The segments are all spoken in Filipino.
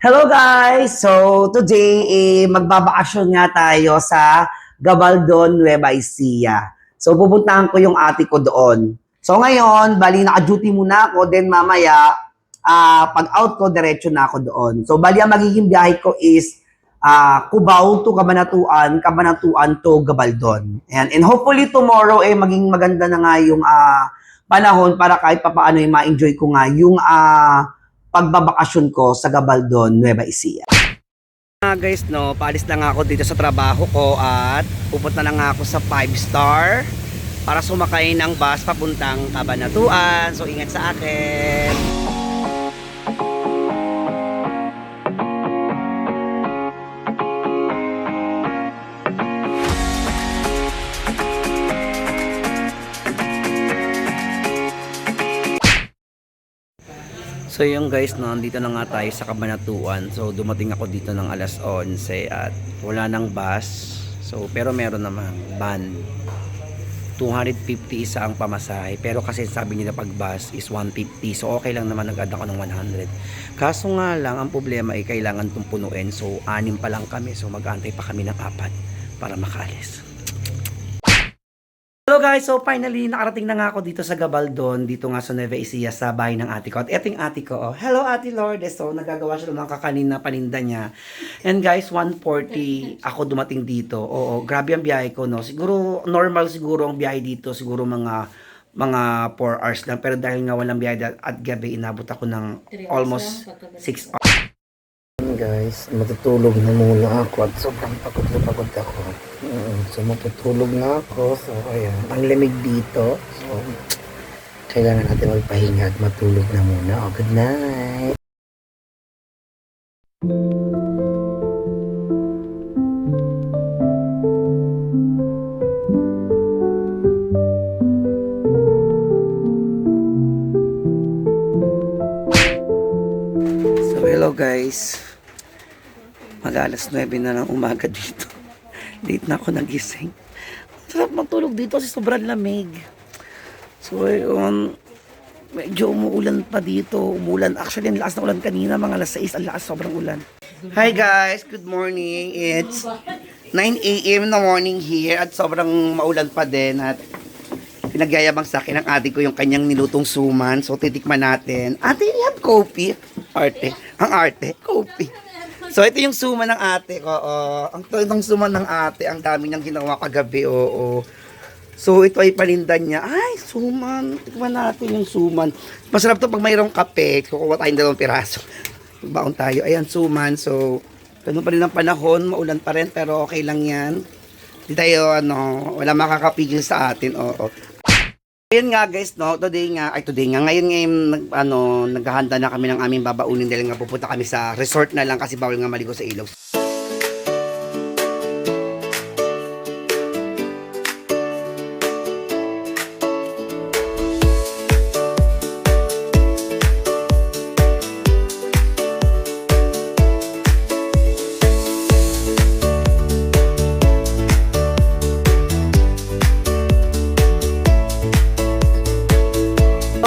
Hello guys! So today magbabakasyon nga tayo sa Gabaldon, Nueva Ecija. So pupuntahan ko yung ate ko doon. So ngayon, bali naka-duty muna ako, then mamaya pag out ko, diretso na ako doon. So bali ang magiging biyahe ko is Cubao to Cabanatuan, Cabanatuan to Gabaldon. And hopefully tomorrow maging maganda na nga yung panahon para kahit papaano ma-enjoy ko nga yung pagbabakasyon ko sa Gabaldon, Nueva Ecija. Guys, no, paalis na nga ako dito sa trabaho ko at pupunta na nga ako sa 5-star para sumakay ng bus papuntang Cabanatuan. So, ingat sa akin. So yung guys, no, dito na nga tayo sa Cabanatuan. So dumating ako dito ng alas 11 at wala nang bus. So pero meron namang van. 250 isa ang pamasahe. Pero kasi sabi nila pag bus is 150. So okay lang naman, nag-add ako ng 100. Kaso nga lang, ang problema ay kailangan itong punuin. So 6 pa lang kami. So mag-aantay pa kami ng 4 para makaalis. Hello guys, so finally nakarating na nga ako dito sa Gabaldon, dito nga sa Nueva Ecija sa bahay ng ate ko. At eto yung ate ko, oh. Hello Ate Lourdes, so nagagawa siya ng kakanin na paninda niya. And guys, 1:40 ako dumating dito. Oo, grabe ang biyahe ko, no. Siguro normal siguro ang biyahe dito, siguro mga 4 hours lang. Pero dahil nga walang biyahe at gabi, inabot ako ng almost 6 hours. Guys, matutulog na muna ako at sobrang pagod na pagod ako. So matutulog na ako. So ayan, ang lamig dito. So kailangan natin magpahinga at matulog na muna. Oh, good night. So hello guys. Mag-alas 9 na ng umaga dito. Late na ako nagising. Sarap magtulog dito kasi sobrang lamig. So, medyo umuulan pa dito. Umulan. Actually, ang lakas na ulan kanina. Mga alas 6, ang lakas, sobrang ulan. Hi guys! Good morning. It's 9 a.m. in the morning here at sobrang maulan pa din at pinagyayabang sa akin ng ate ko yung kanyang nilutong suman. So, titikman natin. Ate, you have coffee? Arte. Ang arte. Coffee. So, ito yung suman ng ate ko. Itong suman ng ate, ang dami niyang ginawa kagabi. So, ito ay panindan niya. Ay, suman. Tikman natin yung suman. Masarap to pag mayroong kape. Kukuha tayong 2 piraso. Magbaon tayo. Ayan, suman. So, ganun pa rin ang panahon. Maulan pa rin, pero okay lang yan. Hindi tayo, wala makakapigil sa atin. Ayun nga guys, no, today nga, ngayon naghahanda na kami ng aming babaunin dahil nga pupunta kami sa resort na lang kasi bawal nga maligo sa ilog.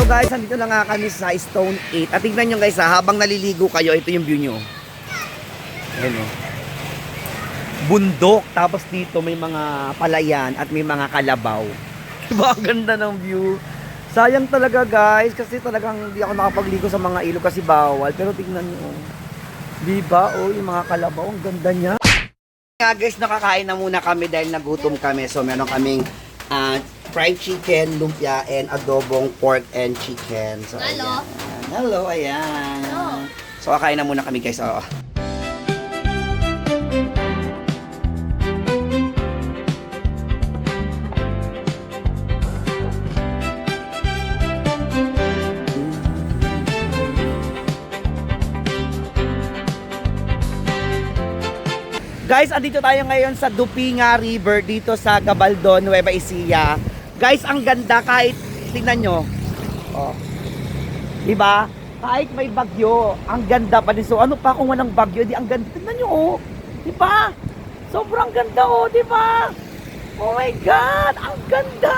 So guys, nandito na nga kami sa Stone 8. At tignan nyo guys, habang naliligo kayo, ito yung view nyo. Ayan o. Bundok. Tapos dito may mga palayan at may mga kalabaw. Diba? Ang ganda ng view. Sayang talaga guys, kasi talagang hindi ako nakapagligo sa mga ilog kasi bawal. Pero tignan nyo. Diba? Yung mga kalabaw, ang ganda niya. Nga guys, nakakain na muna kami dahil nagutom kami. So meron kaming fried chicken, lumpia, and adobong pork and chicken. So, hello. Ayan. Hello, ayan. Hello. So, kakain na muna kami guys. Guys, andito tayo ngayon sa Dupinga River dito sa Gabaldon, Nueva Ecija. Guys, ang ganda kahit tingnan nyo. Diba? Kahit may bagyo, ang ganda pa din. So ano pa kung walang bagyo, di ang ganda. Tingnan nyo, diba? Sobrang ganda, diba? Oh my God, ang ganda!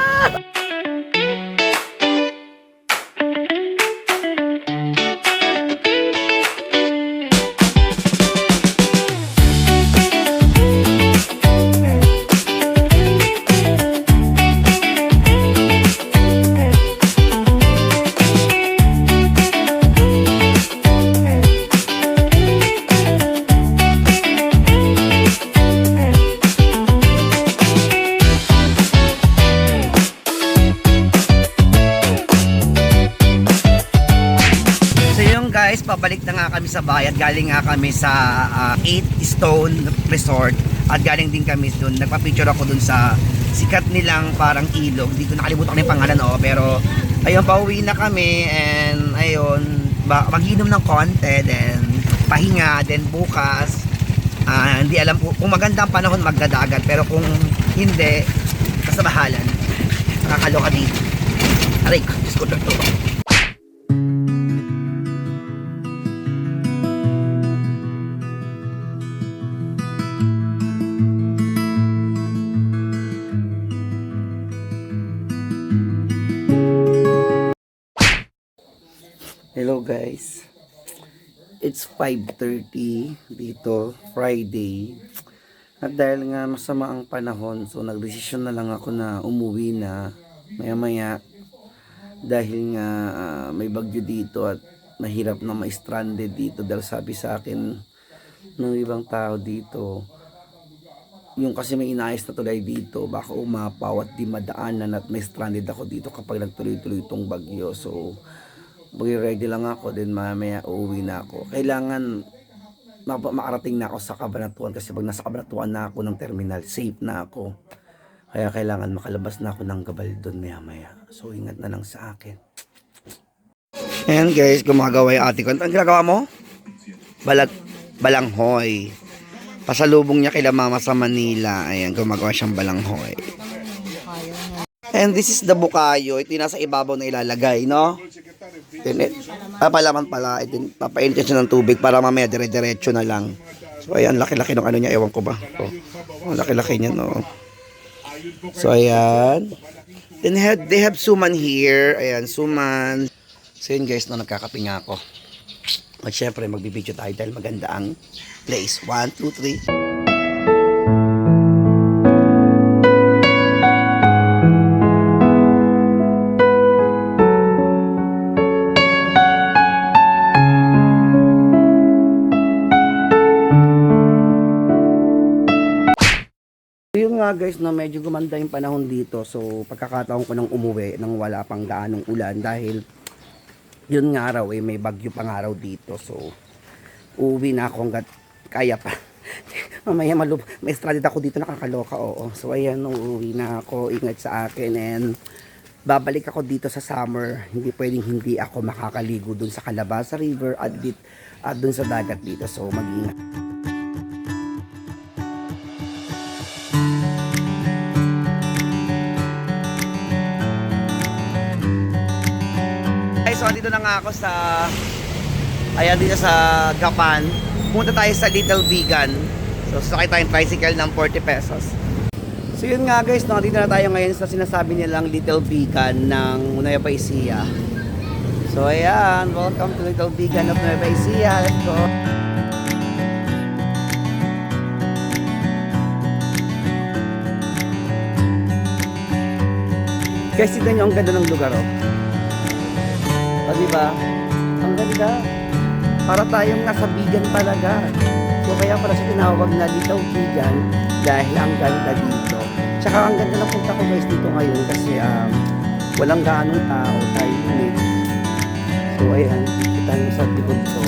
guys, pabalik na nga kami sa bayan. Galing nga kami sa 8 Stone Resort. At galing din kami doon. Nagpa-picture ako doon sa sikat nilang parang ilog. Dito nakalimutan ko na yung pangalan, pero ayun, pauwi na kami. And ayun, mag-inom ng konti. Then pahinga. Then bukas, hindi alam kung maganda ang panahon, magdadagat. Pero kung hindi, basta bahalan. Nakakaloka dito. Aray, scooter to. Hello guys, it's 5:30 dito, Friday. At dahil nga masama ang panahon, so nagdesisyon na lang ako na umuwi na maya-maya. Dahil nga may bagyo dito at mahirap na ma-stranded dito. Dahil sabi sa akin ng ibang tao dito, yung kasi may inayos na tulay dito, baka umapaw at di madaanan at may stranded ako dito kapag nagtuloy-tuloy itong bagyo. So ready lang ako, then mamaya uuwi na ako. Kailangan makarating na ako sa Cabanatuan kasi pag nasa Cabanatuan na ako ng terminal, safe na ako. Kaya kailangan makalabas na ako ng Gabaldon maya. So ingat na lang sa akin. Ayan guys, gumagawa yung ate ko. Ang ginagawa mo? Balanghoy. Pasalubong niya kila mama sa Manila. Ayan, gumagawa siyang balanghoy. And this is the bukayo. Ito yung nasa ibabaw na ilalagay, no? Palaman pala. Papainitin siya ng tubig para mamaya dire-diretso na lang. So ayan, laki-laki ng ano niya. Ewan ko ba? Oh, laki-laki niya, no? So ayan. Then they have suman here. Ayan, suman. So yun guys, no, nagkakapinga ako. At syempre, magbibideo tayo dahil maganda ang place. 1, 2, 3. Yun nga guys, no, medyo gumanda yung panahon dito. So pagkakataon ko nang umuwi nang wala pang gaanong ulan dahil yun nga raw may bagyo pang araw dito. So uuwi na ako hanggat kaya pa. Mamaya may stranded ako dito, nakakaloka, oo. So ayan, uuwi na ako, ingat sa akin, and babalik ako dito sa summer. Hindi pwedeng hindi ako makakaligo dun sa Calabasa River at dun sa dagat dito. So mag-ingat. So dito na nga ako sa dito sa Gapan. Pumunta tayo sa Little Vegan. So sakay tayong tricycle ng 40 pesos. So yun nga guys, no, dito na tayo ngayon sa sinasabi nilang Little Vegan ng Nueva Ecija. So ayan, welcome to Little Vegan of Nueva Ecija. Let's go. Guys, tignan nyo ang ganda ng lugar, oh. O, diba? Ang ganda. Para tayong nasa vegan talaga. So, kaya para sa tinawag na Little Vegan dahil ang ganda dito. Tsaka ang ganda ng punta ko guys dito ngayon kasi walang gaanong tao, tahimik. So, ayan. Kita nyo sa likod ko.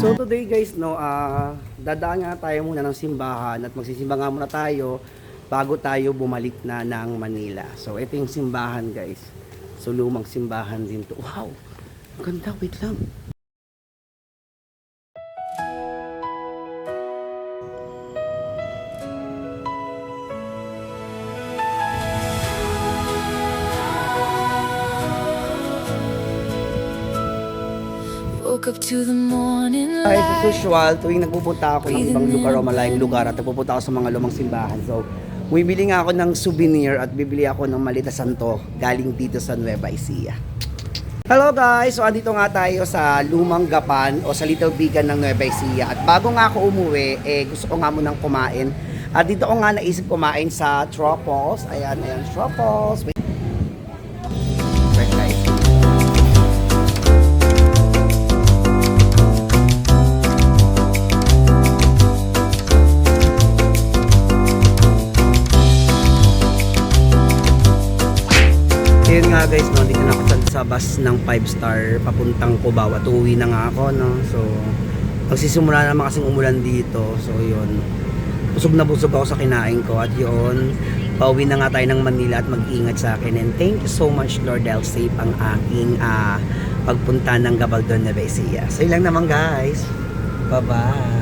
So today guys, no, dadaan nga tayo muna ng simbahan at magsisimba nga muna tayo bago tayo bumalik na ng Manila. So ito yung simbahan guys. So lumang simbahan din to. Wow! Ang ganda, wait lang. Woke up to the morning As light. usual, tuwing nagpupunta ako ng ibang lugar o malayong lugar at nagpupunta ako sa mga lumang simbahan. So, bibili nga ako ng souvenir at bibili ako ng Malita Santo galing dito sa Nueva Ecija. Hello guys! So, andito nga tayo sa Lumang Gapan o sa Little Vegan ng Nueva Ecija. At bago nga ako umuwi, gusto ko nga munang kumain. At dito ko nga naisip kumain sa Truffles. Ayan, Truffles. Wait guys. nga guys, no, dito na ako sa bus ng 5-star papuntang Cubao at uuwi na nga ako, no. So, magsisimula na naman kasing umulan dito. So, yun. Busog na busog ako sa kinain ko at yun, pauwi na nga tayo ng Manila at mag-ingat sa akin. And thank you so much, Lord, dahil safe ang aking pagpunta ng Gabaldon, Nueva Ecija. So, yun lang naman guys. Bye-bye.